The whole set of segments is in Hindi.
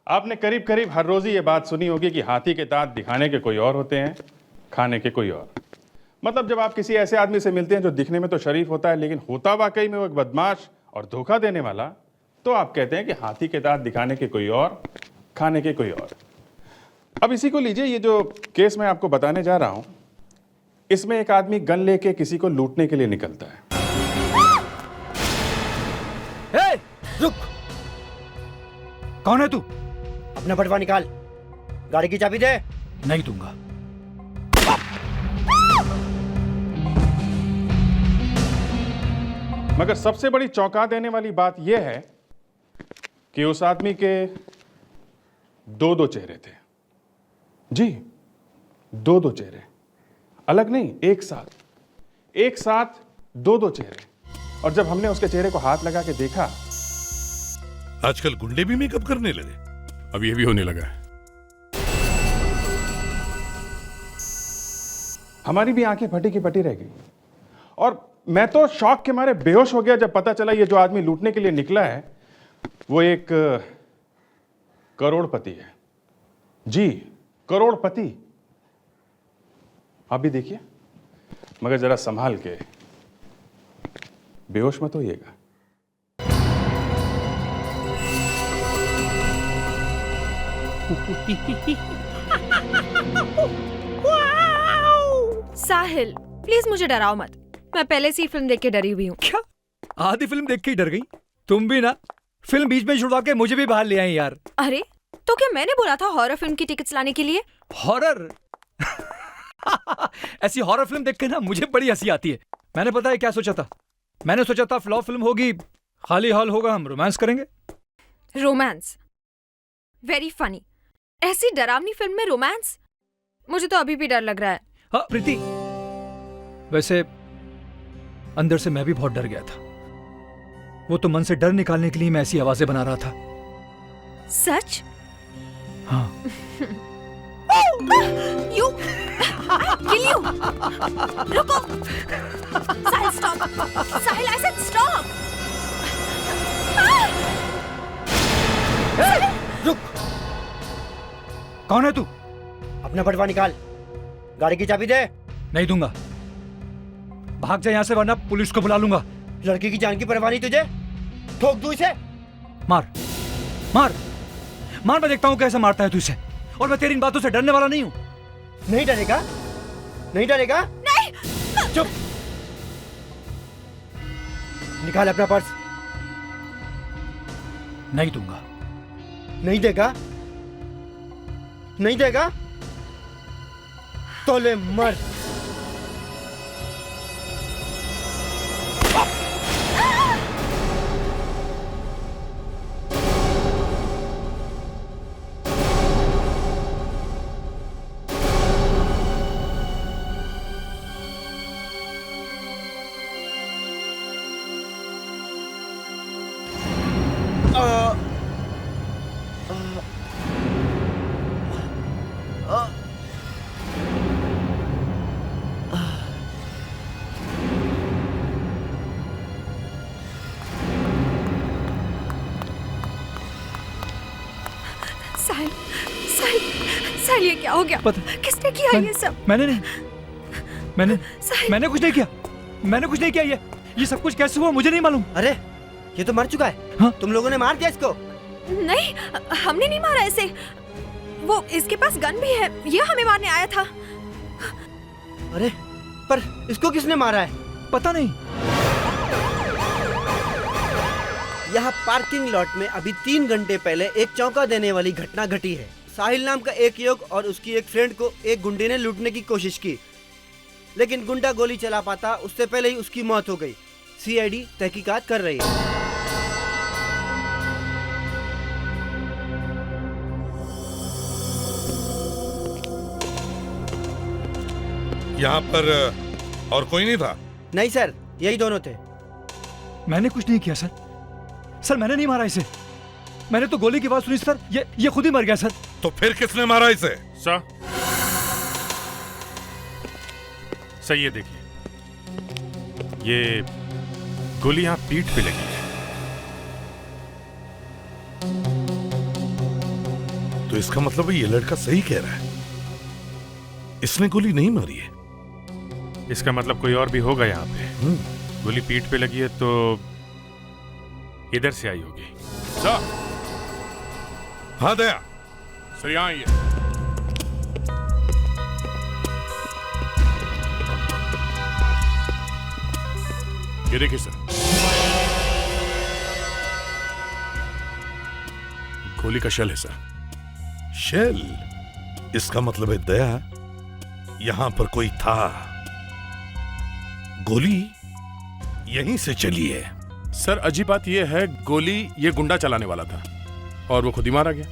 आपने करीब करीब हर रोज ही ये बात सुनी होगी कि हाथी के दांत दिखाने के कोई और होते हैं, खाने के कोई और। मतलब जब आप किसी ऐसे आदमी से मिलते हैं जो दिखने में तो शरीफ होता है लेकिन होता वाकई में वो एक बदमाश और धोखा देने वाला, तो आप कहते हैं कि हाथी के दांत दिखाने के कोई और, खाने के कोई और। अब इसी को लीजिए, ये जो केस मैं आपको बताने जा रहा हूं, इसमें एक आदमी गन लेके किसी को लूटने के लिए निकलता है। हे, रुक। कौन है तू? अपना बटवा निकाल, गाड़ी की चाबी दे। नहीं दूंगा। मगर सबसे बड़ी चौंका देने वाली बात यह है कि उस आदमी के दो दो चेहरे थे। जी, दो दो चेहरे, अलग नहीं, एक साथ दो दो चेहरे। और जब हमने उसके चेहरे को हाथ लगा के देखा, आजकल गुंडे भी मेकअप करने लगे। अब ये भी होने लगा है। हमारी भी आंखें फटी की फटी रह गई और मैं तो शौक के मारे बेहोश हो गया जब पता चला ये जो आदमी लूटने के लिए निकला है वो एक करोड़पति है। जी, करोड़पति। आप भी देखिए, मगर जरा संभाल के, बेहोश मत होइएगा। साहिल, प्लीज मुझे डराओ मत। मैं पहले से ही फिल्म देख के डरी हुई हूँ। क्या? आधी फिल्म देख के ही डर गई? तुम भी ना, फिल्म बीच में छुड़वा के मुझे भी बाहर ले आई यार। अरे, तो क्या मैंने बोला था हॉरर फिल्म की टिकट्स लाने के लिए? हॉरर? ऐसी हॉरर फिल्म देख के ना मुझे बड़ी हंसी आती है। मैंने पता है क्या सोचा था? मैंने सोचा था फ्लॉप फिल्म होगी, खाली हॉल होगा, हम रोमांस करेंगे। रोमांस? Very funny. ऐसी डरावनी फिल्म में रोमांस? मुझे तो अभी भी डर लग रहा है। हाँ प्रीति, वैसे अंदर से मैं भी बहुत डर गया था। वो तो मन से डर निकालने के लिए मैं ऐसी आवाजें बना रहा था। सच? हाँ। You kill you! रुको! साहिल stop! Sahil, I said stop! रुक। कौन है तू? अपना बटवा निकाल, गाड़ी की चाबी दे। नहीं दूंगा। भाग जा यहाँ से वरना पुलिस को बुला लूंगा। लड़की की जान की परवाह नहीं तुझे? ठोक दूं इसे। मार मार मार, मैं देखता हूँ कैसे मारता है तू इसे। और मैं तेरी इन बातों से डरने वाला नहीं हूँ। नहीं डरेगा? नहीं डरेगा? नहीं! चुप। निकाल अपना पर्स। नहीं दूंगा। नहीं देगा? नहीं देगा तो ले मर। साहिल, साहिल, साहिल, ये क्या हो गया? किसने किया ये सब? मैंने नहीं, साहिल। मैंने कुछ नहीं किया। मैंने कुछ नहीं किया। ये सब कुछ कैसे हुआ मुझे नहीं मालूम। अरे, ये तो मर चुका है। हाँ? तुम लोगों ने मार दिया इसको? नहीं, हमने नहीं मारा इसे। वो इसके पास गन भी है, ये हमें मारने आया था। अरे, पर इसको किसने मारा है? पता नहीं। यहाँ पार्किंग लॉट में अभी 3 घंटे पहले एक चौंका देने वाली घटना घटी है। साहिल नाम का एक युवक और उसकी एक फ्रेंड को एक गुंडे ने लूटने की कोशिश की, लेकिन गुंडा गोली चला पाता उससे पहले ही उसकी मौत हो गई। सीआईडी तहकीकात कर रही है। यहाँ पर और कोई नहीं था? नहीं सर, यही दोनों थे। मैंने कुछ नहीं किया सर। सर मैंने नहीं मारा इसे। मैंने तो गोली की आवाज सुनी सर। ये खुद ही मर गया सर। तो फिर किसने मारा इसे? सर, सही है, देखिए ये गोली यहाँ पीठ पे लगी है। तो इसका मतलब ये लड़का सही कह रहा है, इसने गोली नहीं मारी है। इसका मतलब कोई और भी होगा यहाँ पे। गोली पीठ पे लगी है तो इधर से आई होगी। सर। हाँ दया। सर यहाँ आइए। ये देखिए सर, गोली का शेल है सर। शेल? इसका मतलब है दया यहां पर कोई था, गोली यहीं से चली है। सर अजीब बात यह है, गोली ये गुंडा चलाने वाला था और वो खुद ही मारा गया।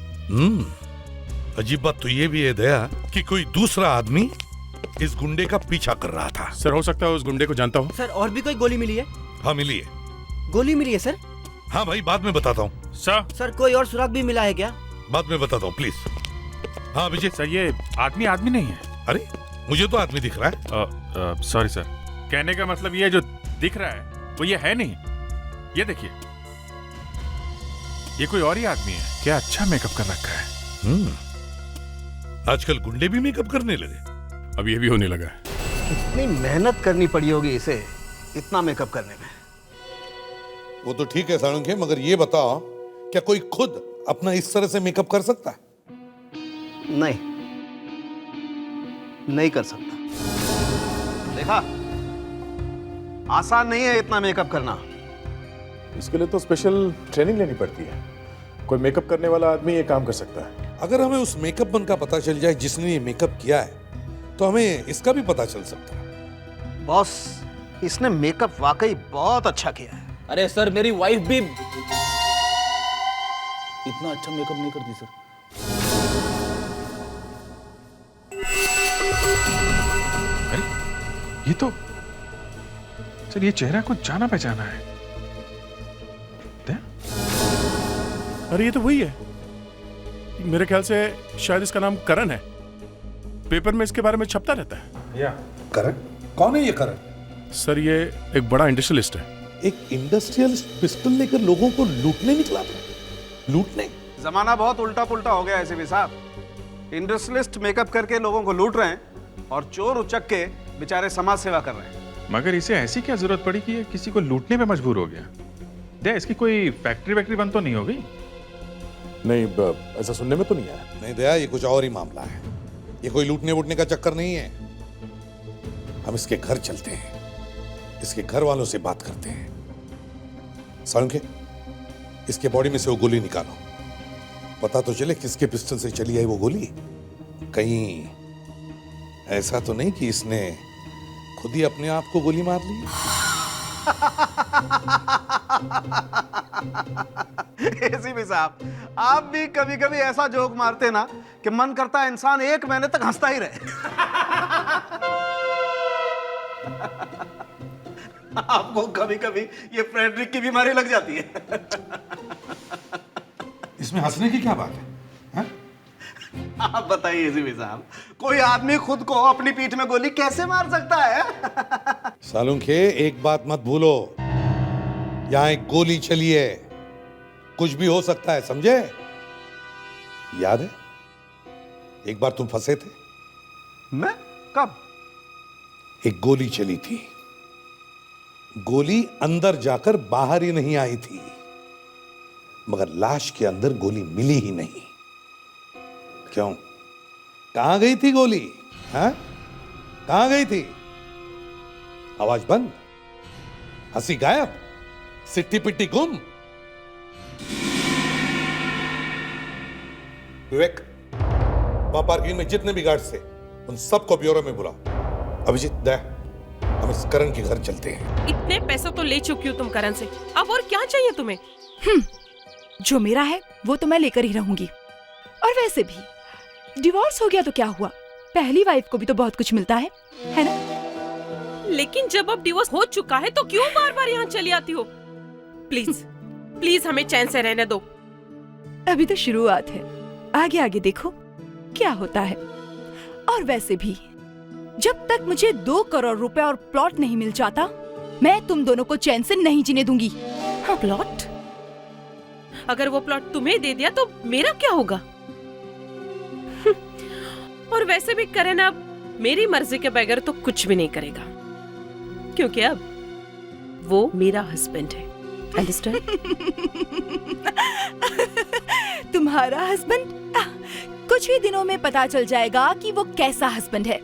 अजीब बात तो ये भी है दया कि कोई दूसरा आदमी इस गुंडे का पीछा कर रहा था। सर हो सकता है उस गुंडे को जानता हो। सर और भी कोई गोली मिली है? हाँ मिली है। गोली मिली है सर? हाँ भाई बाद में बताता हूँ। सर कोई और सुराग भी मिला है क्या? बाद में बताता हूँ प्लीज। हाँ विजय। सर ये आदमी नहीं है। अरे मुझे तो आदमी दिख रहा है। सॉरी सर, कहने का मतलब ये जो दिख रहा है वो ये है नहीं। ये देखिए, ये कोई और ही आदमी है। क्या अच्छा मेकअप कर रखा है। आजकल गुंडे भी मेकअप करने लगे। अब ये भी होने लगा है। कितनी मेहनत करनी पड़ी होगी इसे इतना मेकअप करने में। वो तो ठीक है साळुंखे, मगर ये बताओ क्या कोई खुद अपना इस तरह से मेकअप कर सकता है? नहीं कर सकता। देखा, आसान नहीं है इतना मेकअप करना। इसके लिए तो स्पेशल ट्रेनिंग लेनी पड़ती है। कोई मेकअप करने वाला आदमी ये काम कर सकता है। अगर हमें उस मेकअप मैन का पता चल जाए जिसने ये मेकअप किया है तो हमें इसका भी पता चल सकता है। बॉस, इसने मेकअप वाकई बहुत अच्छा किया है। अरे सर, मेरी वाइफ भी इतना अच्छा मेकअप नहीं करती सर। अरे ये तो सर, ये चेहरा कुछ जाना पहचाना है। अरे ये तो वही है। मेरे ख्याल से शायद इसका नाम करण है। पेपर में इसके बारे में छपता रहता है। या करण? कौन है ये करण? सर ये एक बड़ा इंडस्ट्रियलिस्ट है। एक इंडस्ट्रियलिस्ट पिस्टल लेकर लोगों को लूटने निकला था। लूटने? जमाना बहुत उल्टा पुल्टा हो गया है साहब। इंडस्ट्रियलिस्ट मेकअप करके लोगों को लूट रहे हैं और चोर उचक के बेचारे समाज सेवा कर रहे हैं। मगर इसे ऐसी क्या जरूरत पड़ी कि ये किसी को लूटने पे मजबूर हो गया? दे, इसकी कोई फैक्ट्री बंद तो नहीं हो गई? नहीं, ऐसा सुनने में तो नहीं आया। नहीं दया, ये कुछ और ही मामला है। ये कोई लूटने वूटने का चक्कर नहीं है। हम इसके घर चलते हैं, इसके घर वालों से बात करते हैं। साळुंखे, इसके बॉडी में से वो गोली निकालो, पता तो चले किसके पिस्टल से चली है वो गोली। कहीं ऐसा तो नहीं कि इसने खुद ही अपने आप को गोली मार ली? एसीपी साहब, आप भी कभी कभी ऐसा जोक मारते ना कि मन करता है इंसान 1 महीने तक हंसता ही रहे। आपको कभी कभी ये फ्रेडरिक की बीमारी लग जाती है। इसमें हंसने की क्या बात है? आप बताइए एसीपी साहब, कोई आदमी खुद को अपनी पीठ में गोली कैसे मार सकता है? साळुंखे, एक बात मत भूलो, यहां एक गोली चली है, कुछ भी हो सकता है, समझे? याद है एक बार तुम फंसे थे? मैं? कब? एक गोली चली थी, गोली अंदर जाकर बाहर ही नहीं आई थी, मगर लाश के अंदर गोली मिली ही नहीं। क्यों? कहां गई थी गोली? हाँ, कहां गई थी? आवाज बंद, हंसी गायब, सिट्टी पिट्टी गुम। विवेक, वहां पार्किंग में जितने भी गार्ड्स थे उन सबको ब्यूरो में बुलाओ। अभिजीत, दया, हम इस करण के घर चलते हैं। इतने पैसे तो ले चुकी हो तुम करण से, अब और क्या चाहिए तुम्हें? जो मेरा है वो तो मैं लेकर ही रहूंगी। और वैसे भी डिवोर्स हो गया तो क्या हुआ, पहली वाइफ को भी तो बहुत कुछ मिलता है ना? लेकिन जब अब डिवोर्स हो चुका है तो क्यों बार बार यहाँ चली आती हो? प्लीज प्लीज हमें चैन से रहने दो। अभी तो शुरुआत है, आगे आगे देखो क्या होता है। और वैसे भी जब तक मुझे 2 करोड़ रुपए और प्लॉट नहीं मिल जाता, मैं तुम दोनों को चैन से नहीं जीने दूंगी। हाँ, प्लॉट? अगर वो प्लॉट तुम्हें दे दिया तो मेरा क्या होगा? और वैसे भी करण अब मेरी मर्जी के बगैर तो कुछ भी नहीं करेगा, क्योंकि अब वो मेरा हस्बैंड है। अंडरस्टैंड? तुम्हारा हस्बैंड? कुछ ही दिनों में पता चल जाएगा कि वो कैसा हस्बैंड है।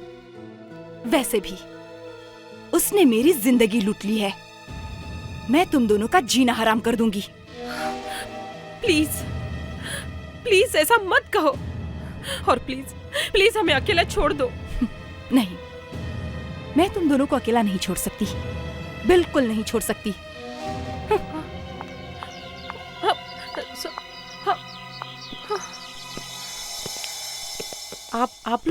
वैसे भी उसने मेरी जिंदगी लूट ली है। मैं तुम दोनों का जीना हराम कर दूंगी। प्लीज प्लीज ऐसा मत कहो, और प्लीज प्लीज हमें अकेला छोड़ दो। नहीं, मैं तुम दोनों को अकेला नहीं छोड़ सकती, बिल्कुल नहीं छोड़ सकती। आप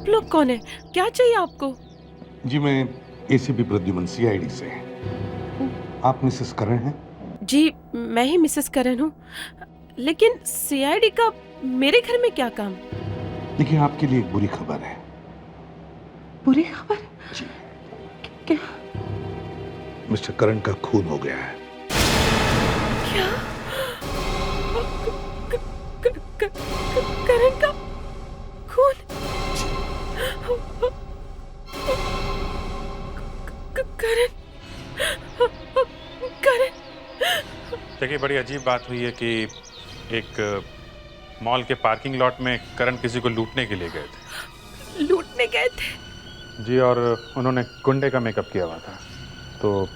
लोग कौन है? क्या चाहिए आपको? जी मैं एसीपी प्रद्युमन सीआईडी से। आप मिसेस करण हैं? जी मैं ही मिसेस करण हूँ, लेकिन सीआईडी का मेरे घर में क्या काम? देखिए आपके लिए एक बुरी खबर है। बुरी खबर? जी। क्या? मिस्टर करण का खून हो गया है। क्या? करण का खून? करण देखिए, बड़ी अजीब बात हुई है कि एक मॉल के पार्किंग लॉट में करण किसी को लूटने के लिए गए थे। लूटने गए थे? जी, और उन्होंने गुंडे का मेकअप किया हुआ था, तो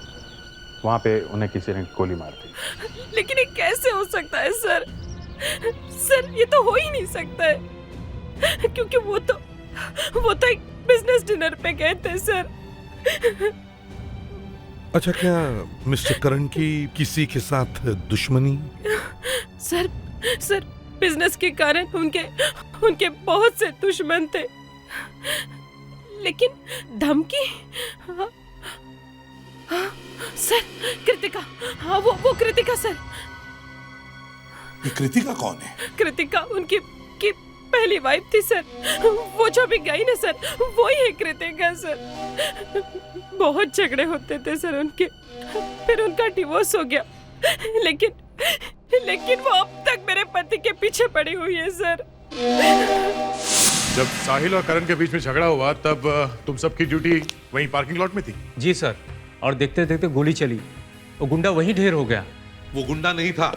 वहाँ पे उन्हें किसी ने गोली मार दी। लेकिन ये कैसे हो सकता है सर? सर ये तो हो ही नहीं सकता है, क्योंकि वो तो एक बिजनेस डिनर पे गए थे सर। अच्छा, क्या मिस्टर करण की किसी के साथ दुश्मनी? सर बिजनेस के कारण उनके बहुत से दुश्मन थे, लेकिन धमकी? सर कृतिका, हाँ वो कृतिका सर। ये कृतिका कौन है? कृतिका उनकी पहली वाइफ थी सर, वो जो भी गई ना सर, वो ही है कृतिका सर। बहुत झगड़े होते थे सर उनके, फिर उनका डिवोर्स हो गया, लेकिन वो अब तक मेरे पति के पीछे पड़ी हुई है सर। जब साहिल और करण के बीच में झगड़ा हुआ तब तुम सबकी ड्यूटी वहीं पार्किंग लॉट में थी? जी सर, और देखते देखते गोली चली, वो गुंडा वहीं ढेर हो गया। वो गुंडा नहीं था,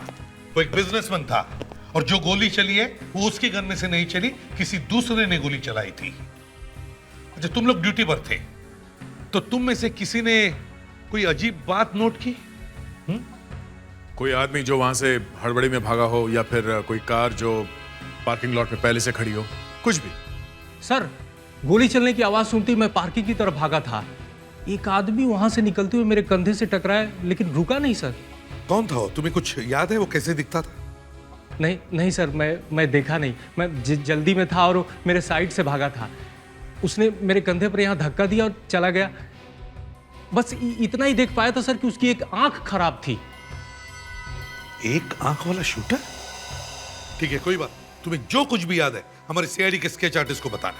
वो एक बिजनेसमैन था, और जो गोली चली है वो उसके गन में से नहीं चली, किसी दूसरे ने गोली चलाई थी। अच्छा, तुम लोग ड्यूटी पर थे, तो तुम में से किसी ने कोई अजीब बात नोट की? कोई आदमी जो वहां से हड़बड़ी में भागा हो, या फिर कोई कार जो पार्किंग लॉट में पहले से खड़ी हो, कुछ भी? सर गोली चलने की आवाज सुनती मैं पार्किंग की तरफ भागा था। एक आदमी वहां से निकलते हुए मेरे कंधे से टकराया, लेकिन रुका नहीं सर। कौन था वो? तुम्हें कुछ याद है वो कैसे दिखता था? नहीं सर, मैं देखा नहीं, मैं जल्दी में था और मेरे साइड से भागा था। उसने मेरे कंधे पर यहाँ धक्का दिया और चला गया। बस इतना ही देख पाया था सर कि उसकी एक आंख खराब थी। एक आंख वाला शूटर? ठीक है, कोई बात, तुम्हें जो कुछ भी याद है हमारे सीआईडी के स्केच आर्टिस्ट को बताना।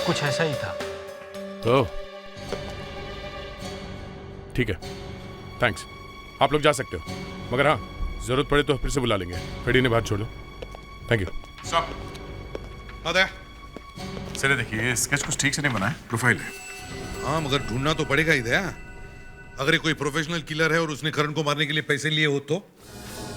कुछ ऐसा ही था। तो ठीक है, थैंक्स, आप लोग जा सकते हो, मगर हाँ जरूरत पड़े तो फिर से बुला लेंगे। फेडी ने बात छोड़ दो। Thank you. सर देखिए, ये स्केच कुछ ठीक से नहीं बना है, प्रोफाइल है। हाँ, मगर ढूंढना तो पड़ेगा ही दया। अगर ये कोई प्रोफेशनल किलर है और उसने करण को मारने के लिए पैसे लिए हो तो?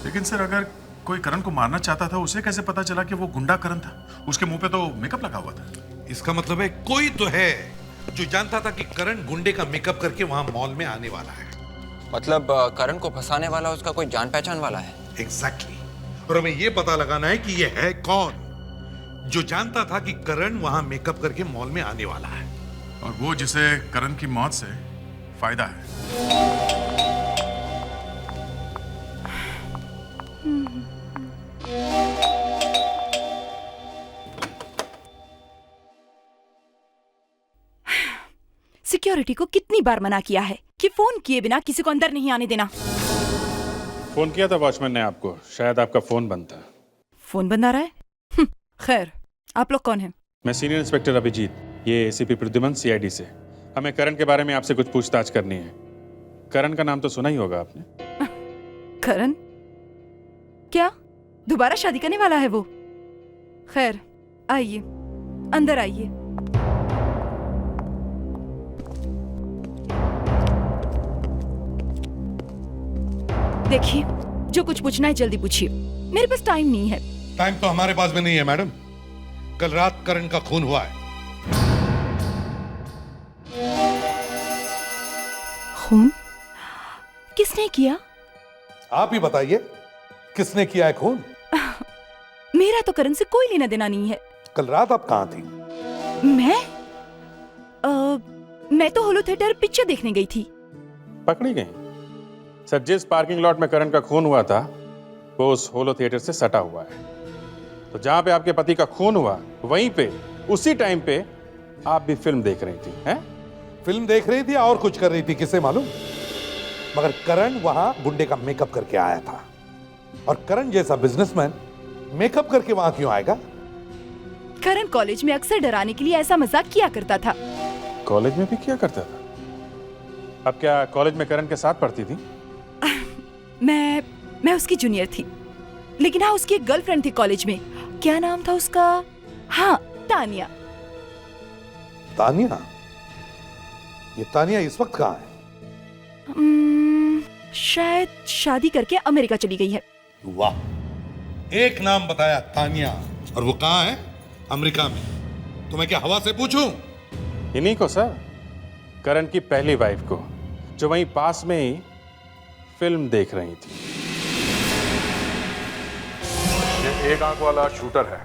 लेकिन सर, अगर कोई करण को मारना चाहता था, उसे कैसे पता चला कि वो गुंडा करण था? उसके मुंह पे तो मेकअप लगा हुआ था। इसका मतलब है कोई तो है जो जानता था कि करण गुंडे का मेकअप करके वहां मॉल में आने वाला है। मतलब करण को फंसाने वाला उसका कोई जान पहचान वाला है? एग्जैक्टली। और हमें यह पता लगाना है कि यह है कौन जो जानता था कि करण वहां मेकअप करके मॉल में आने वाला है। और वो जिसे करण की मौत से फायदा है। सिक्योरिटी को कितनी बार मना किया है कि फोन किए बिना किसी को अंदर नहीं आने देना। फोन किया था वॉचमैन ने आपको, शायद आपका फोन बंद था। फोन बंद आ रहा है? खैर, आप लोग कौन हैं? मैं सीनियर इंस्पेक्टर अभिजीत, ये एसीपी प्रद्युमन सीआईडी से। हमें करण के बारे में आपसे कुछ पूछताछ करनी है। करण का नाम तो सुना ही होगा आपने। करण? क्या दोबारा शादी करने वाला है वो? खैर, आइए, अंदर आइए। देखिए, जो कुछ पूछना है जल्दी पूछिए, मेरे पास टाइम नहीं है। टाइम तो हमारे पास भी नहीं है मैडम। कल रात करण का खून हुआ है। खून? किसने किया? आप ही बताइए, किसने किया है खून? मेरा तो करण से कोई लेना देना नहीं है। कल रात आप कहां थी? मैं तो होलो थिएटर पिक्चर देखने गई थी। पकड़ी गई? सर, जिस पार्किंग लॉट में करण का खून हुआ था वो उस होलो थिएटर से सटा हुआ है। तो जहां पे आपके पति का खून हुआ, वहीं पे उसी टाइम पे आप भी फिल्म देख रही थी, हैं? फिल्म देख रही थी और कुछ कर रही थी, किसे मालूम। मगर करण वहां गुंडे का मेकअप करके आया था, और करण जैसा बिजनेसमैन मेकअप करके वहां क्यों आएगा? करण कॉलेज में अक्सर डराने के लिए ऐसा मजाक किया करता था। कॉलेज में भी किया करता था? अब क्या कॉलेज में करण के साथ पढ़ती थी? मैं उसकी जूनियर थी, लेकिन हाँ, उसकी एक गर्लफ्रेंड थी कॉलेज में। क्या नाम था उसका? हाँ, तानिया। तानिया? ये तानिया इस वक्त कहाँ है? शायद शादी करके अमेरिका चली गई है। वाह, एक नाम बताया, तानिया, और वो कहाँ है? अमेरिका में। तो मैं क्या हवा से पूछूं? इन्हीं को सर, करण की पहली वाइफ को, जो वहीं पास में ही फिल्म देख रही थी। ये एक आंख वाला शूटर है,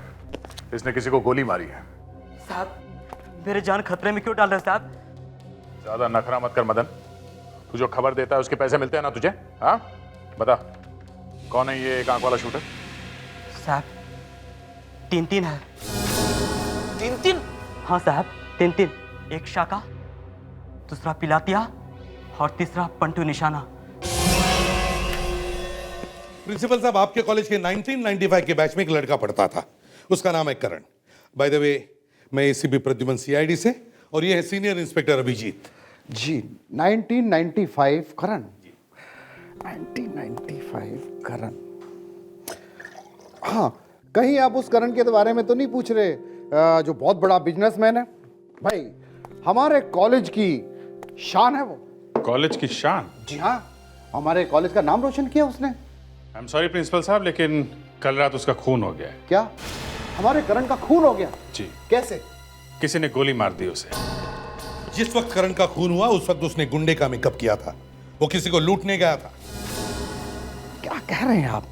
इसने किसी को गोली मारी है। साहब, मेरे जान खतरे में क्यों डाल रहे हैं साहब? ज्यादा नखरा मत कर मदन। तू जो खबर देता है उसके पैसे मिलते हैं ना तुझे? हाँ, बता कौन है ये एक आंख वाला शूटर? साहब, तीन है। तीन? हाँ साहब, तीन। एक शाका, दूसरा पिलातिया और तीसरा पंटू निशाना। प्रिंसिपल साहब, आपके कॉलेज के 1995 के बैच में एक लड़का पढ़ता था, उसका नाम है करण। बाय द वे, मैं एसीपी प्रद्युमन सीआईडी से, और ये है सीनियर इंस्पेक्टर अभिजीत जी। 1995 करण? 1995 करण। हाँ, कहीं आप उस करण के बारे में तो नहीं पूछ रहे जो बहुत बड़ा बिजनेसमैन है? भाई, हमारे कॉलेज की शान है वो। कॉलेज की शान? जी हाँ, हमारे कॉलेज का नाम रोशन किया उसने। आई एम सॉरी प्रिंसिपल साहब, लेकिन कल रात उसका खून हो गया है। क्या? हमारे करण का खून हो गया? जी। कैसे? किसी ने गोली मार दी उसे। जिस वक्त करण का खून हुआ उस वक्त उसने गुंडे का मेकअप किया था, वो किसी को लूटने गया था। क्या कह रहे हैं आप?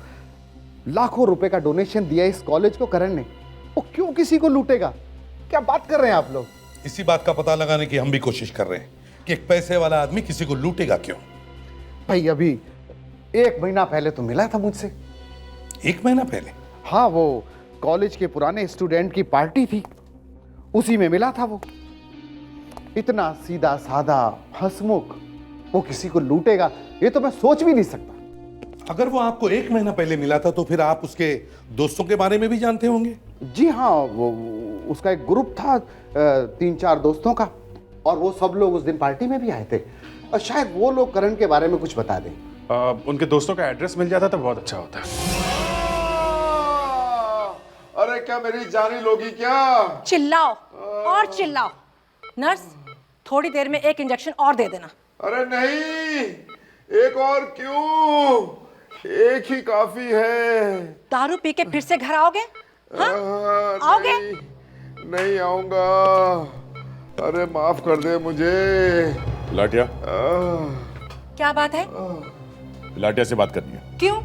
लाखों रुपए का डोनेशन दिया इस कॉलेज को करण ने, वो क्यों किसी को लूटेगा? क्या बात कर रहे हैं आप लोग? इसी बात का पता लगाने की हम भी कोशिश कर रहे हैं कि एक पैसे वाला आदमी किसी को लूटेगा क्यों। भाई, अभी 1 महीना पहले तो मिला था मुझसे। 1 महीना पहले? हाँ, वो कॉलेज के पुराने स्टूडेंट की पार्टी थी, उसी में मिला था वो। इतना सीधा साधा हंसमुख, वो किसी को लूटेगा ये तो मैं सोच भी नहीं सकता। अगर वो आपको 1 महीना पहले मिला था तो फिर आप उसके दोस्तों के बारे में भी जानते होंगे? जी हाँ, वो उसका एक ग्रुप था 3-4 दोस्तों का, और वो सब लोग उस दिन पार्टी में भी आए थे, और शायद वो लोग करण के बारे में कुछ बता दें। उनके दोस्तों का एड्रेस मिल जाता तो बहुत अच्छा होता। अरे क्या मेरी जानी लोगी क्या? चिल्लाओ और चिल्लाओ। नर्स, थोड़ी देर में एक इंजेक्शन और दे देना। अरे नहीं, एक और क्यों? एक ही काफी है। दारू पी के फिर से घर आओगे? हाँ? आओगे? नहीं आऊंगा। अरे माफ कर दे मुझे। लाटिया, क्या बात है? लाटिया से बात करनी है। क्यों?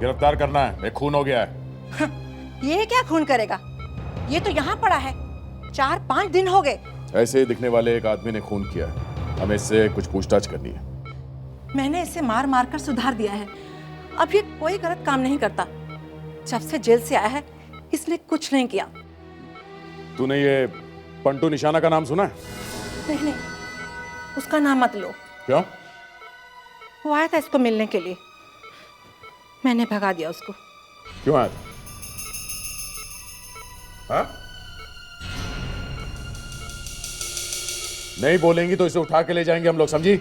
गिरफ्तार करना है, एक खून हो गया है। ये क्या खून करेगा? ये तो यहाँ पड़ा है, 4-5 दिन हो गए। ऐसे ही दिखने वाले एक आदमी ने खून किया है। हमें इससे कुछ पूछताछ करनी है। मैंने इसे मार मार कर सुधार दिया है। अब ये कोई गलत काम नहीं करता। जब से जेल से आया है इसने कुछ नहीं किया। तूने ये पंटू निशाना का नाम सुना है? नहीं नहीं, उसका नाम मत लो। क्यों? वो आया था इसको मिलने के लिए, मैंने भगा दिया उसको। क्यों आया था? हाँ? नहीं बोलेंगी तो इसे उठा के ले जाएंगे हम लोग, समझी?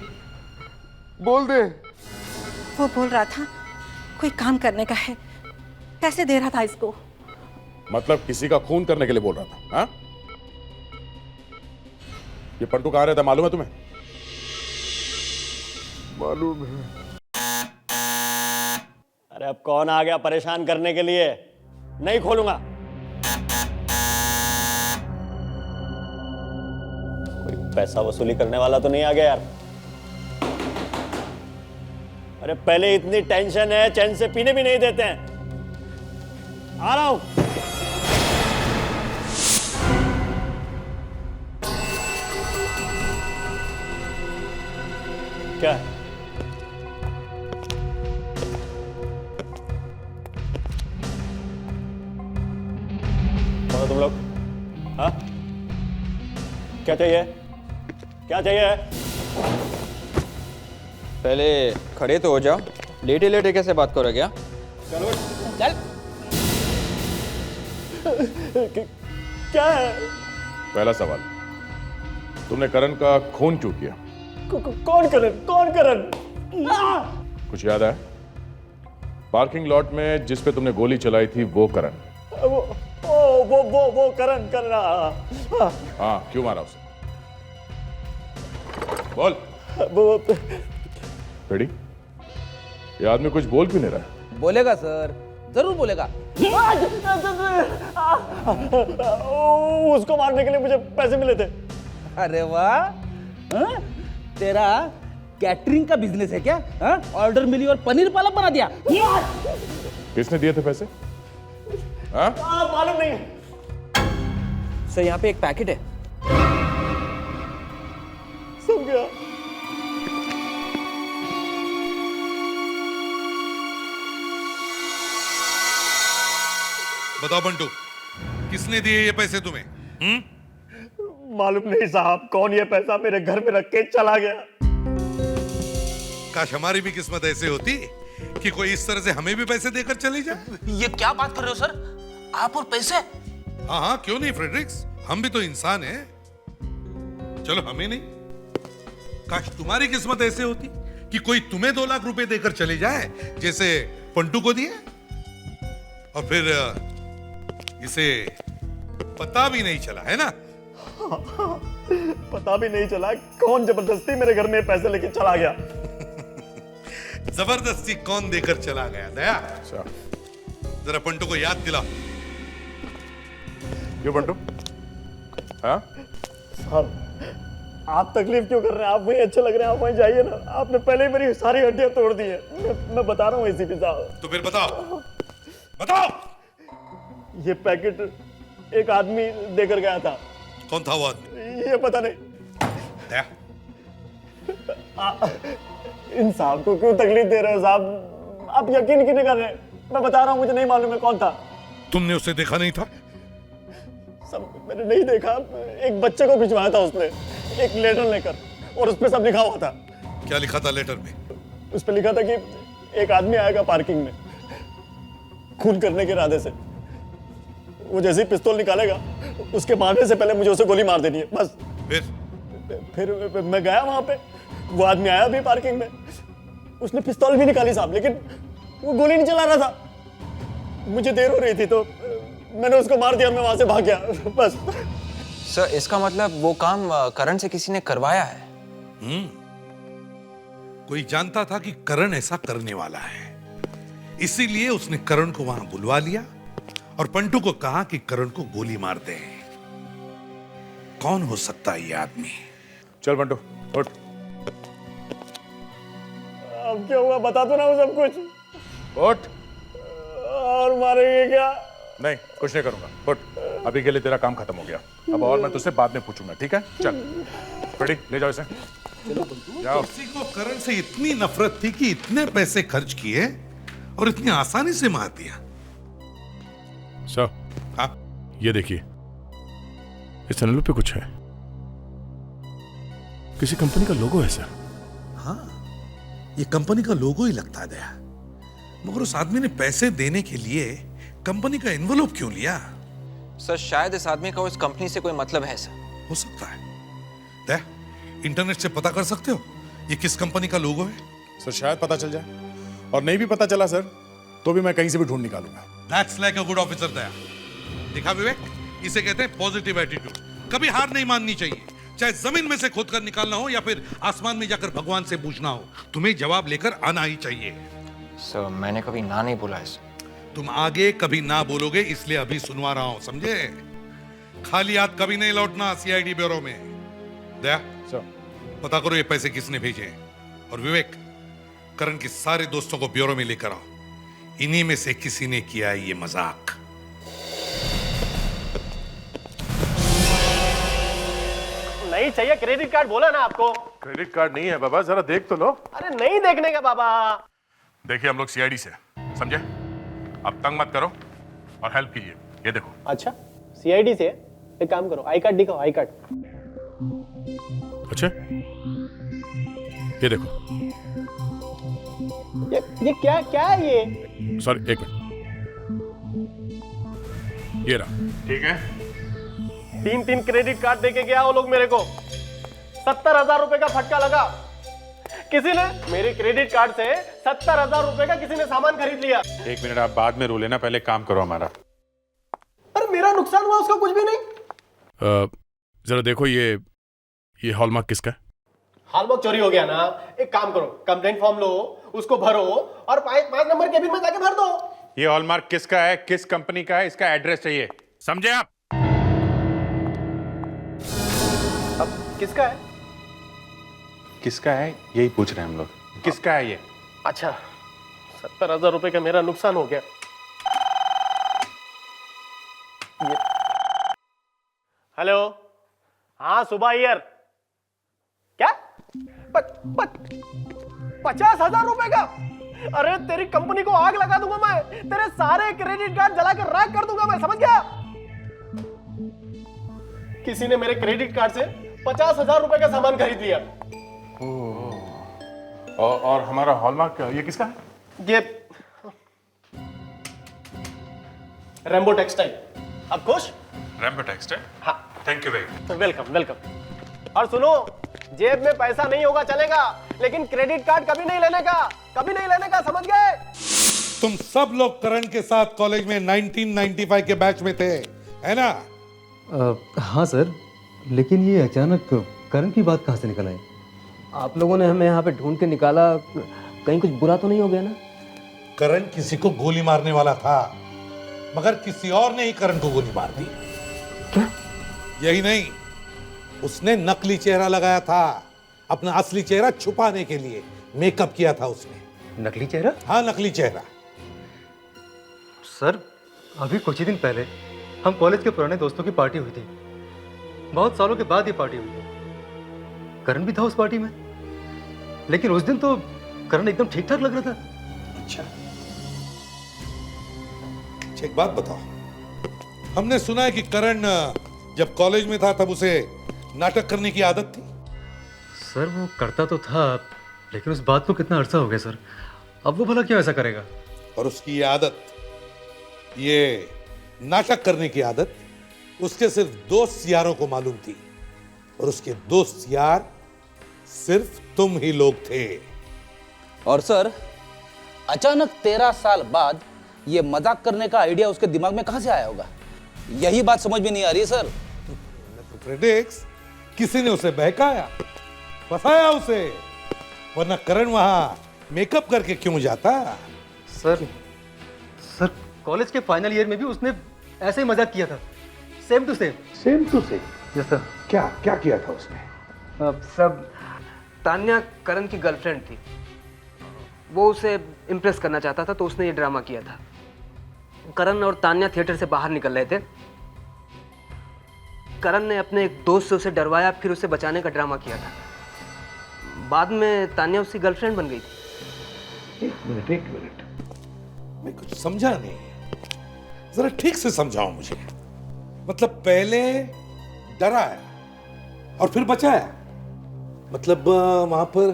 बोल दे। वो बोल रहा था कोई काम करने का है, पैसे दे रहा था इसको। मतलब किसी का खून करने के लिए बोल रहा था? हाँ? ये पंटू कहाँ रहता मालूम है तुम्हें? मालूम है। अरे अब कौन आ गया परेशान करने के लिए? नहीं खोलूंगा। कोई पैसा वसूली करने वाला तो नहीं आ गया यार? अरे पहले इतनी टेंशन है, चैन से पीने भी नहीं देते हैं। आ रहा हूं। क्या है? कौन हो तुम लोग? हाँ? क्या चाहिए? क्या चाहिए? पहले खड़े तो हो जाओ, लेटे लेटे कैसे बात करोगे? क्या चलो चल। क्या है? पहला सवाल, तुमने करण का खून क्यों किया? कौन करण? कौन करण? कुछ याद है? पार्किंग लॉट में जिस पे तुमने गोली चलाई थी वो करण? वो करण कर रहा। हाँ, क्यों मारा उसे? बोल। वो रेडी? ये आदमी कुछ बोल क्यों नहीं रहा है? बोलेगा सर, जरूर बोलेगा। उसको मारने के लिए मुझे पैसे मिले थे। अरे वाह, तेरा कैटरिंग का बिजनेस है क्या? ऑर्डर मिली और पनीर पालक बना दिया। किसने दिए थे पैसे? मालूम नहीं। सर यहाँ पे एक पैकेट है। सब गया। बताओ बंटू, किसने दिए ये पैसे तुम्हें? मालूम नहीं साहब, कौन ये पैसा मेरे घर में रख के चला गया। काश हमारी भी किस्मत ऐसे होती कि कोई इस तरह से हमें भी पैसे देकर चली जाए। ये क्या बात कर रहे हो सर? आप और पैसे? हाँ हाँ, क्यों नहीं फ्रेडरिक्स, हम भी तो इंसान हैं। चलो हमें नहीं, काश तुम्हारी किस्मत ऐसे होती कि कोई तुम्हें 2 लाख रुपए देकर चले जाए, जैसे पंटू को दिए, और फिर इसे पता भी नहीं चला, है ना? पता भी नहीं चला कौन जबरदस्ती मेरे घर में पैसे लेके चला गया। जबरदस्ती कौन देकर चला गया? दया, जरा पंटू को याद दिलाओ। क्यों पंटू? हाँ? साहब, आप तकलीफ क्यों कर रहे हैं? आप वहीं अच्छे लग रहे हैं, आप वहीं जाइए ना। आपने पहले ही मेरी सारी हड्डियां तोड़ दी है। मैं बता रहा हूँ एसीपी साहब। तो फिर बताओ, बताओ। ये पैकेट एक आदमी देकर गया था। कौन था वो आदमी? ये पता नहीं। दया, इन साहब को क्यों तकलीफ दे रहे हो साहब? आप यकीन क्यों नहीं कर रहे? मैं बता रहा हूँ, मुझे नहीं मालूम है कौन था। तुमने उसे देखा नहीं था? सब मैंने नहीं देखा। एक बच्चे को भिजवाया था उसने, एक लेटर लेकर, और उस पर सब लिखा हुआ था। क्या लिखा था लेटर में? उस पर लिखा था कि एक आदमी आएगा पार्किंग में खून करने के इरादे से। वो जैसे ही पिस्तौल निकालेगा, उसके मारने से पहले मुझे उसे गोली मार देनी है, बस। फिर मैं गया वहां पे, वो आदमी आया भी पार्किंग में, उसने पिस्तौल भी निकाली साहब, लेकिन वो गोली नहीं चला रहा था। मुझे देर हो रही थी तो मैंने उसको मार दिया, मैं वहां से भाग गया, बस। सर इसका मतलब वो काम करण से किसी ने करवाया है? कोई जानता था कि करण ऐसा करने वाला है, इसीलिए उसने करण को वहां बुलवा लिया और पंटू को कहा कि करण को गोली मार दे। कौन हो सकता है ये आदमी? चल पंटू उठ। अब क्या हुआ बता दो ना वो सब कुछ। उठ। और मारेंगे क्या? नहीं, कुछ नहीं करूंगा, उठ। अभी के लिए तेरा काम खत्म हो गया, अब और मैं तुझसे बाद में पूछूंगा, ठीक है? चल रेडी, ले जाओ इसे। जाओ। किसी को करण से इतनी नफरत थी कि इतने पैसे खर्च किए और इतनी आसानी से मार दिया। सर, हाँ, ये देखिए, इस एनवेलप पे कुछ है, किसी कंपनी का लोगो है सर। हाँ, ये कंपनी का लोगो ही लगता गया, मगर उस आदमी ने पैसे देने के लिए कंपनी का एनवेलप क्यों लिया? सर शायद इस आदमी का उस कंपनी से कोई मतलब है सर। हो सकता है। इंटरनेट से पता कर सकते हो ये किस कंपनी का लोगो है? सर शायद पता चल जाए, और नहीं भी पता चला सर तो भी मैं कहीं से भी ढूंढ निकालूंगा। That's like a good officer दया। देखा विवेक, इसे कहते हैं पॉजिटिव एटीट्यूड। कभी हार नहीं माननी चाहिए, चाहे जमीन में से खोद कर निकालना हो या फिर आसमान में जाकर भगवान से पूछना हो, तुम्हें जवाब लेकर आना ही चाहिए। सर मैंने कभी ना नहीं बोला है। तुम आगे कभी ना बोलोगे इसलिए अभी सुनवा रहा हूं, समझे? खाली हाथ कभी नहीं लौटना सीआईडी ब्यूरो में। दया सर, पता करो ये पैसे किसने भेजे हैं, और विवेक, करण के सारे दोस्तों को ब्यूरो में लेकर आओ। इन्हीं में से किसी ने किया ये मजाक। नहीं चाहिए क्रेडिट कार्ड, बोला ना आपको। क्रेडिट कार्ड नहीं है बाबा, जरा देख तो लो। अरे नहीं देखने का बाबा। देखिए हम लोग सीआईडी से, समझे? अब तंग मत करो और हेल्प कीजिए। ये देखो। अच्छा, सीआईडी से? एक काम करो, आई कार्ड दिखाओ, आई कार्ड। अच्छा, ये देखो। ये क्या क्या है ये? सर एक मिनट, ये रहा। ठीक है, 3 क्रेडिट कार्ड देके गया वो लोग मेरे को। 70,000 रुपए का फटका लगा। किसी ने मेरे क्रेडिट कार्ड से 70,000 रुपए का किसी ने सामान खरीद लिया। एक मिनट, आप बाद में रो लेना, पहले काम करो हमारा। अरे मेरा नुकसान हुआ, उसका कुछ भी नहीं। जरा देखो ये हॉलमार्क किसका है? हॉलमार्क चोरी हो गया ना। एक काम करो, कंप्लेंट फॉर्म लो, उसको भरो और 5 नंबर केबिन में जाके भर दो। ये हॉलमार्क किसका है, किस कंपनी का है, इसका एड्रेस चाहिए, समझे आप? अब किसका है? किसका है यही पूछ रहे हैं हम लोग, किसका है ये? अच्छा, 70,000 रुपए का मेरा नुकसान हो गया। हेलो, हाँ सुबह अय्यर। क्या 50,000 रुपए का? अरे तेरी कंपनी को आग लगा दूंगा मैं, तेरे सारे क्रेडिट कार्ड जला कर राख कर दूंगा मैं, समझ गया? किसी ने मेरे क्रेडिट कार्ड से 50,000 रुपए का सामान खरीद लिया। और हमारा हॉलमार्क ये किसका है? ये रेम्बो टेक्सटाइल। अब खुश? Rambo textile? हाँ, thank you very. Welcome welcome. और सुनो, जेब में पैसा नहीं होगा चलेगा, लेकिन क्रेडिट कार्ड कभी नहीं लेने का, कभी नहीं लेने का, समझ गए? तुम सब लोग करण के साथ कॉलेज में 1995 के बैच में थे, है ना? हाँ सर, लेकिन ये अचानक करण की बात कहाँ से निकल आई? आप लोगों ने हमें यहाँ पे ढूंढ के निकाला, कहीं कुछ बुरा तो नहीं हो गया ना? करण किसी को गोली मारने वाला था, मगर किसी और ने ही करण को गोली मार दी। क्या? यही नहीं, उसने नकली चेहरा लगाया था, अपना असली चेहरा छुपाने के लिए मेकअप किया था उसने। नकली चेहरा? हाँ, नकली चेहरा। सर, अभी कुछ ही दिन पहले हम कॉलेज के पुराने दोस्तों की पार्टी हुई थी। बहुत सालों के बाद ये पार्टी हुई। करण भी था उस पार्टी में, लेकिन उस दिन तो करण एकदम ठीक ठाक लग रहा था। अच्छा, एक बात बताओ, हमने सुना है कि करण जब कॉलेज में था तब उसे नाटक करने की आदत थी। सर वो करता तो था, लेकिन उस बात को कितना अरसा हो गया सर, अब वो भला क्यों ऐसा करेगा? और उसकी ये आदत, ये नाटक करने की आदत उसके सिर्फ दोस्त यारों को मालूम थी, और उसके दोस्त यार सिर्फ तुम ही लोग थे। और सर, अचानक 13 साल बाद ये मजाक करने का आइडिया उसके दिमाग में कहां से आया होगा? यही बात समझ में नहीं आ रही है सर। प्रेडिक्स, किसी ने उसे बहकाया, फंसाया उसे, वरना करण वहां मेकअप करके क्यों जाता? सर कॉलेज के फाइनल ईयर में भी उसने ऐसे ही मजाक किया था, same to same. Same to same? Yes sir. क्या क्या किया था उसने? सब, तान्या करण की गर्लफ्रेंड थी, वो उसे इम्प्रेस करना चाहता था, तो उसने ये ड्रामा किया था। करण और तान्या थिएटर से बाहर निकल रहे थे। करण ने अपने एक दोस्त से उसे डरवाया, फिर उसे बचाने का ड्रामा किया था। बाद में तान्या उसकी गर्लफ्रेंड बन गई थी। एक मिनट, मैं कुछ समझा नहीं, जरा ठीक से समझाओ मुझे। मतलब पहले डराया और फिर बचाया, मतलब वहां पर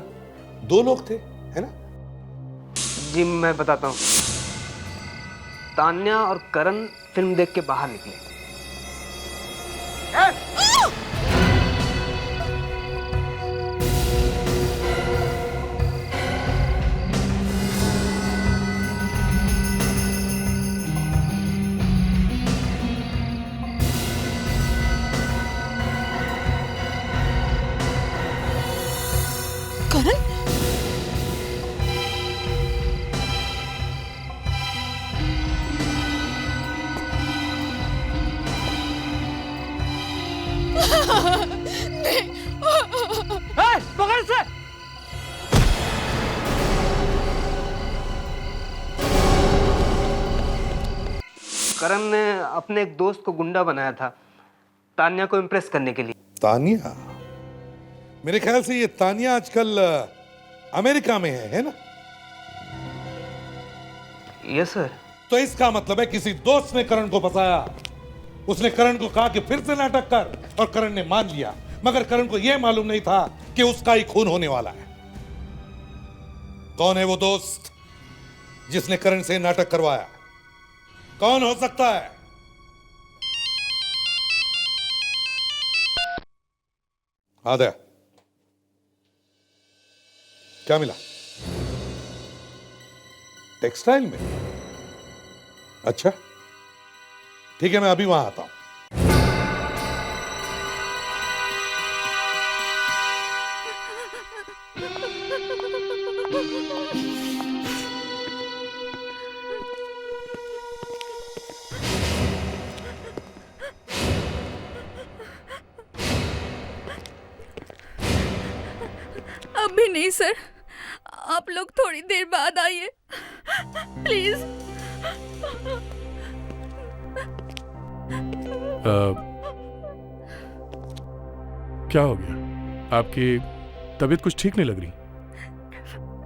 दो लोग थे, है ना? जी मैं बताता हूँ। तान्या और करण फिल्म देख के बाहर निकले। करण? पकड़ से! करण ने अपने एक दोस्त को गुंडा बनाया था तान्या को इम्प्रेस करने के लिए। तान्या? मेरे ख्याल से ये तान्या आजकल अमेरिका में है ना? Yes sir. तो इसका मतलब है किसी दोस्त ने करण को फंसाया। उसने करण को कहा कि फिर से नाटक कर, और करण ने मान लिया, मगर करण को यह मालूम नहीं था कि उसका ही खून होने वाला है। कौन है वो दोस्त जिसने करण से नाटक करवाया? कौन हो सकता है? आदया, क्या मिला? टेक्सटाइल में? अच्छा ठीक है, मैं अभी वहां आता हूं। अभी नहीं सर, आप लोग थोड़ी देर बाद आइए प्लीज। क्या हो गया? आपकी तबीयत कुछ ठीक नहीं लग रही।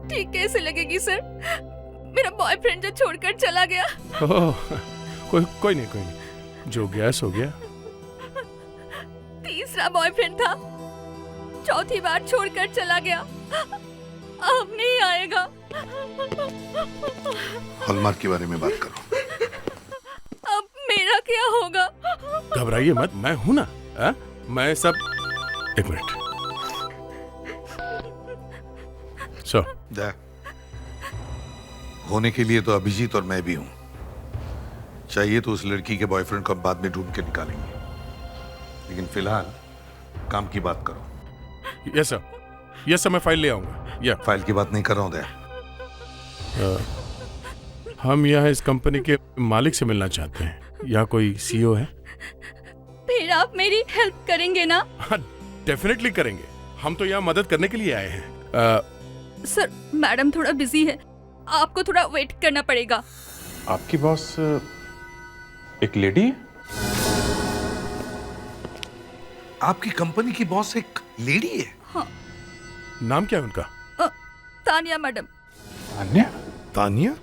ठीक कैसे लगेगी सर? मेरा बॉयफ्रेंड जो छोड़कर चला गया। कोई नहीं, जो गया सो गया। तीसरा बॉयफ्रेंड था, चौथी बार छोड़कर चला गया, अब नहीं आएगा। हॉलमार्क के बारे में बात करो। अब मेरा क्या होगा? घबराइए मत, मैं हूं ना। मैं सब। एक मिनट। होने के लिए तो अभिजीत और मैं भी हूं। चाहिए तो उस लड़की के बॉयफ्रेंड को बाद में ढूंढ के निकालेंगे, लेकिन फिलहाल काम की बात करो। यस सर, मैं फाइल ले आऊंगा। फाइल की बात नहीं कर रहा हूं दया। हम यहाँ इस कंपनी के मालिक से मिलना चाहते हैं। यहाँ कोई सीईओ है? फिर आप मेरी हेल्प करेंगे ना? डेफिनेटली करेंगे, हम तो यहाँ मदद करने के लिए आए हैं। सर मैडम थोड़ा बिजी है, आपको थोड़ा वेट करना पड़ेगा। आपकी बॉस एक लेडी है? आपकी कंपनी की बॉस एक लेडी है? हाँ। नाम क्या है उनका? तान्या मैडम। तान्या?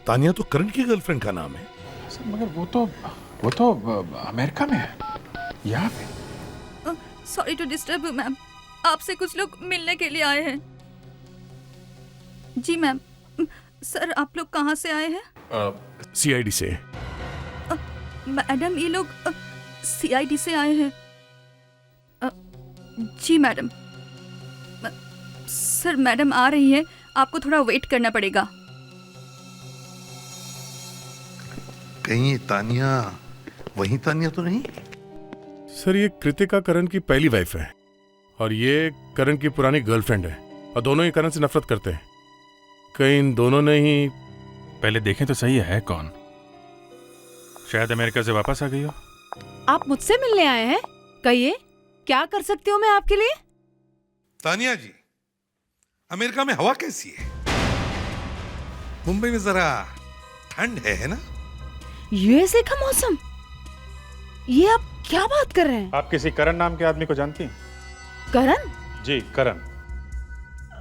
तान्या तो करण की गर्लफ्रेंड का नाम है। सर मगर वो तो अमेरिका में है, यहाँ पे। Sorry to disturb you ma'am, आपसे कुछ लोग मिलने के लिए आए हैं। जी मैम। सर आप लोग कहाँ से आए हैं? सीआईडी से। मैडम ये लोग सीआईडी से आए हैं। जी मैडम। सर मैडम आ रही है, आपको थोड़ा वेट करना पड़ेगा। कहीं तान्या वही तान्या तो नहीं? सर ये कृतिका करण की पहली वाइफ है और ये करण की पुरानी गर्लफ्रेंड है, और दोनों ही करण से नफरत करते हैं। कहीं इन दोनों ने ही। पहले देखें तो सही है कौन। शायद अमेरिका से वापस आ गई हो। आप मुझसे मिलने आए हैं? कहिए क्या कर सकती हूँ मैं आपके लिए? तान्या जी, अमेरिका में हवा कैसी है? मुंबई में जरा ठंड है ना? यूएसए का मौसम? ये आप क्या बात कर रहे हैं? आप किसी करण नाम के आदमी को जानती हैं? करण? जी करण।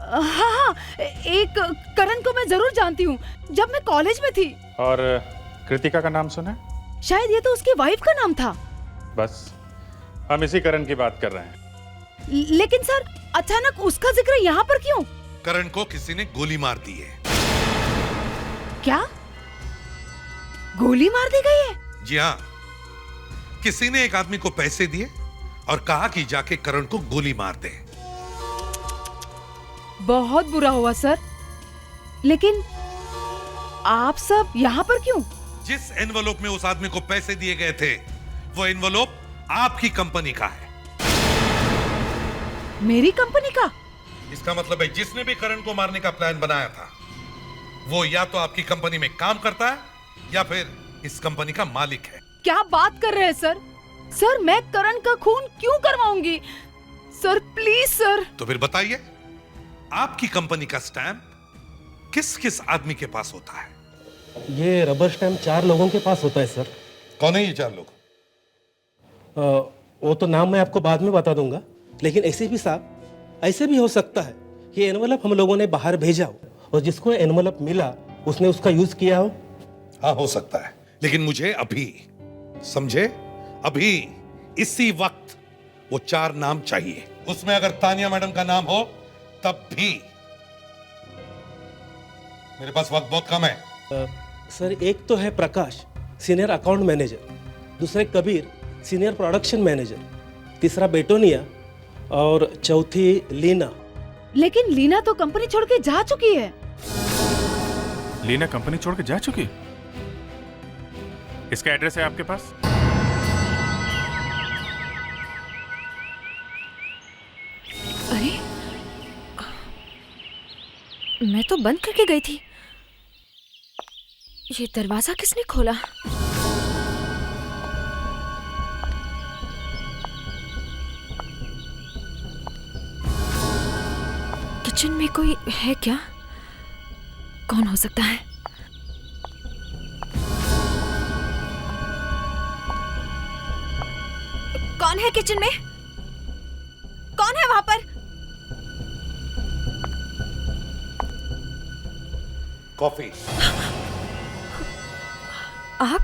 हाँ, एक करण को मैं जरूर जानती हूँ, जब मैं कॉलेज में थी। और कृतिका का नाम सुना है? शायद ये तो उसकी वाइफ का नाम था। बस हम इसी करण की बात कर रहे हैं। लेकिन सर, अचानक उसका जिक्र यहाँ पर क्यों? करण को किसी ने गोली मार दी है। क्या? गोली मार दी गई है? जी हाँ, किसी ने एक आदमी को पैसे दिए और कहा कि जाके करण को गोली मार दे। बहुत बुरा हुआ सर, लेकिन आप सब यहाँ पर क्यों? जिस एनवलप में उस आदमी को पैसे दिए गए थे, वो एनवलप आपकी कंपनी का है। मेरी कंपनी का? इसका मतलब है जिसने भी करण को मारने का प्लान बनाया था, वो या तो आपकी कंपनी में काम करता है या फिर इस कंपनी का मालिक है। क्या बात कर रहे हैं सर? सर, मैं करण का खून क्यों करवाऊंगी? Sir please sir. तो फिर बताइए, आपकी कंपनी का स्टैंप किस किस आदमी के पास होता है? ये रबर स्टैम्प 4 लोगों के पास होता है सर। कौन है ये 4 लोग? वो तो नाम मैं आपको बाद में बता दूंगा, लेकिन एसीपी साहब, ऐसे भी हो सकता है ये एनवलप हम लोगों ने बाहर भेजा हो और जिसको एनवलप मिला उसने उसका यूज किया हो। हाँ, हो सकता है, लेकिन मुझे अभी, समझे, अभी इसी वक्त वो 4 नाम चाहिए। उसमें अगर तानिया मैडम का नाम हो तब भी। मेरे पास वक्त बहुत कम है। सर, एक तो है प्रकाश, सीनियर अकाउंट मैनेजर, दूसरे कबीर, सीनियर प्रोडक्शन मैनेजर, तीसरा बेटोनिया और चौथी लीना। लेकिन लीना तो कंपनी छोड़ के जा चुकी है। लीना कंपनी छोड़ के जा चुकी? इसका एड्रेस है आपके पास? अरे, मैं तो बंद करके गई थी। ये दरवाजा किसने खोला? किचन में कोई है क्या? कौन हो सकता है? कौन है किचन में? कौन है वहां पर? कॉफी। आप?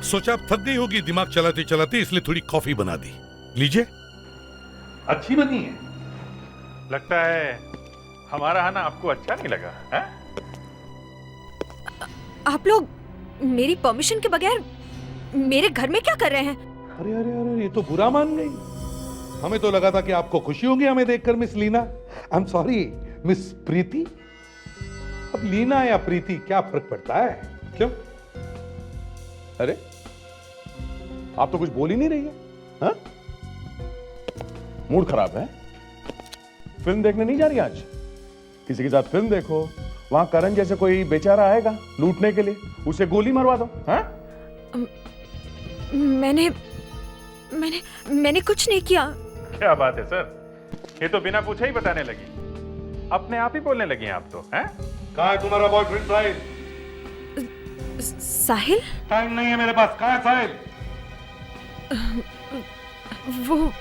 सोचा आप थक गई होगी दिमाग चलाते चलाते, इसलिए थोड़ी कॉफी बना दी। लीजिए। अच्छी बनी है। लगता है हमारा आना आपको अच्छा नहीं लगा है? आप लोग मेरी परमिशन के बगैर मेरे घर में क्या कर रहे हैं? अरे अरे अरे, ये तो बुरा मान गई। हमें तो लगा था कि आपको खुशी होगी हमें देखकर miss Leena. I am sorry miss Preeti. अब लीना या प्रीति क्या फर्क पड़ता है? क्यों? अरे, आप तो कुछ बोल ही नहीं रही है। हाँ? मूड खराब है? फिल्म देखने नहीं जा रही आज? किसी के साथ फिल्म देखो, वहां करण जैसे कोई बेचारा आएगा लूटने के लिए, उसे गोली मरवा दो। हाँ? मैंने कुछ नहीं किया। क्या बात है सर, ये तो बिना पूछे ही बताने लगी, अपने आप ही बोलने लगी हैं आप तो। हैं? कहाँ है तुम्हारा बॉयफ्रेंड साहिल? साहिल? टाइम नहीं है मेरे पास। कहाँ है साहिल? वो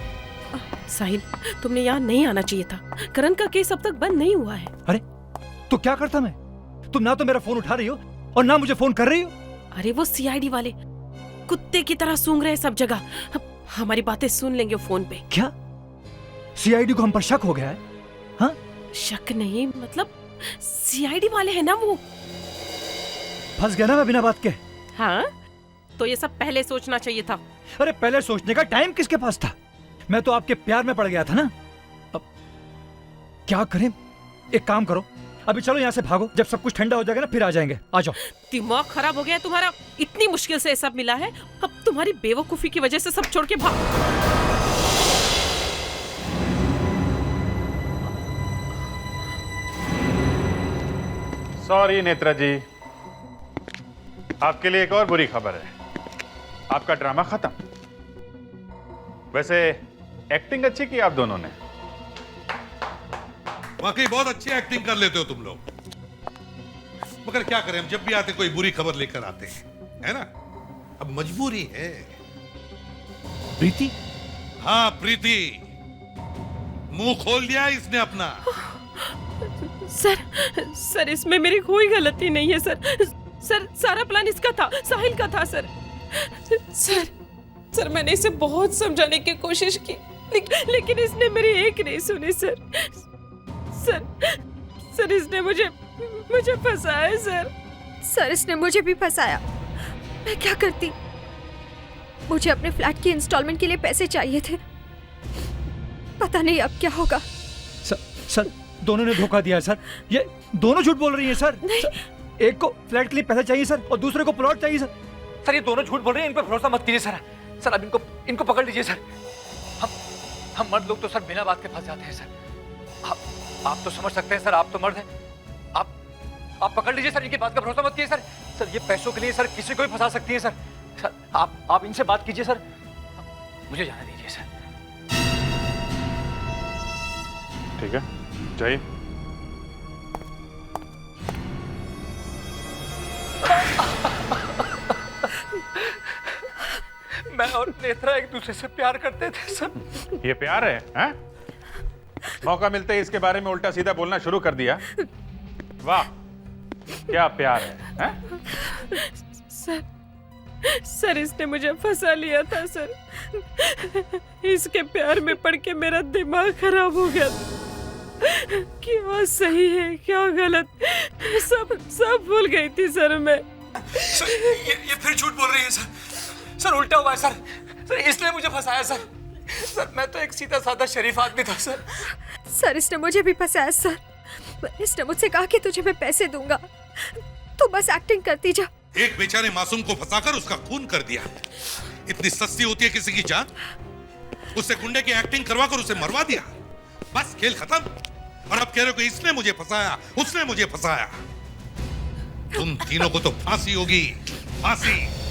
साहिल, तुमने यहाँ नहीं आना चाहिए था। करण का केस अब तक बंद नहीं हुआ है। अरे तो क्या करता मैं? तुम ना तो मेरा फोन उठा रही हो और ना मुझे फोन कर रही हो। अरे वो सीआईडी वाले कुत्ते की तरह सूंघ रहे हैं सब जगह। हमारी बातें सुन लेंगे फोन पे। क्या सीआईडी को हम पर शक हो गया है? हाँ? शक नहीं, मतलब सीआईडी वाले हैं ना वो। फंस गया ना मैं बिना बात के। हाँ, तो ये सब पहले सोचना चाहिए था। अरे पहले सोचने का टाइम किसके पास था? मैं तो आपके प्यार में पड़ गया था ना। अब क्या करें? एक काम करो, अभी चलो यहाँ से भागो, जब सब कुछ ठंडा हो जाएगा ना फिर आ जाएंगे। आ जाओ। दिमाग खराब हो गया है तुम्हारा? इतनी मुश्किल से सब मिला है, अब तुम्हारी बेवकूफी की वजह से सब छोड़ के भाग। सॉरी नेत्रा जी, आपके लिए एक और बुरी खबर है, आपका ड्रामा खत्म। वैसे एक्टिंग अच्छी की आप दोनों ने। वाकई बहुत अच्छी एक्टिंग कर लेते हो तुम लोग, मगर क्या करें, हम जब भी आते कोई बुरी खबर लेकर आते हैं, है ना? अब मजबूरी है। प्रीति? हाँ प्रीति, मुंह खोल दिया इसने अपना। सर इसमें मेरी कोई गलती नहीं है सर सारा प्लान इसका था, साहिल का था सर मैंने इसे बहुत समझाने की कोशिश की, लेकिन इसने मेरी एक नहीं सुनी सर इसने मुझे फंसाया सर इसने मुझे भी फंसाया। मैं क्या करती? मुझे अपने फ्लैट की इंस्टॉलमेंट के लिए पैसे चाहिए थे। पता नहीं अब क्या होगा। सर दोनों ने धोखा दिया है सर। ये दोनों झूठ बोल रही हैं सर। एक को फ्लैट के लिए पैसे चाहिए सर और दूसरे को प्लॉट चाहिए सर। ये दोनों झूठ बोल रहे हैं, इन पर भरोसा मत कीजिए सर अब इनको पकड़ लीजिए सर। हम मर्द लोग तो सर बिना बात के फंस जाते हैं सर। आप तो समझ सकते हैं सर, आप तो मर्द हैं। आप पकड़ लीजिए सर, इनकी बात का भरोसा मत कीजिए सर ये पैसों के लिए सर किसी को भी फंसा सकती है सर आप इनसे बात कीजिए सर, मुझे जाने दीजिए सर। ठीक है, जाइए। मैं और नेत्रा एक दूसरे से प्यार करते थे सर। ये प्यार है, हैं? मौका मिलते ही इसके बारे में उल्टा सीधा बोलना शुरू कर दिया। वाह, क्या प्यार है, हैं? सर इसने मुझे फंसा लिया था सर। इसके प्यार में पड़ के मेरा दिमाग खराब हो गया। क्या सही है क्या गलत सब भूल गई थी सर मैं। ये फिर झूठ बोल रही है सर उल्टा हुआ है सर इसने मुझे फंसाया सर मैं तो एक सीधा साधा शरीफ आदमी था सर इसने मुझे भी फंसाया सर। इसने मुझसे कहा कि तुझे मैं पैसे दूंगा, तू बस एक्टिंग करती जा। एक बेचारे मासूम को फंसाकर उसका खून कर दिया। इतनी सस्ती होती है किसी की जान? उससे गुंडे की एक्टिंग करवाकर उसे मरवा दिया। बस खेल खत्म। और अब कह रहे हो कि इसने मुझे फंसाया, उसने मुझे फंसाया। तुम तीनों को तो फांसी होगी, फांसी।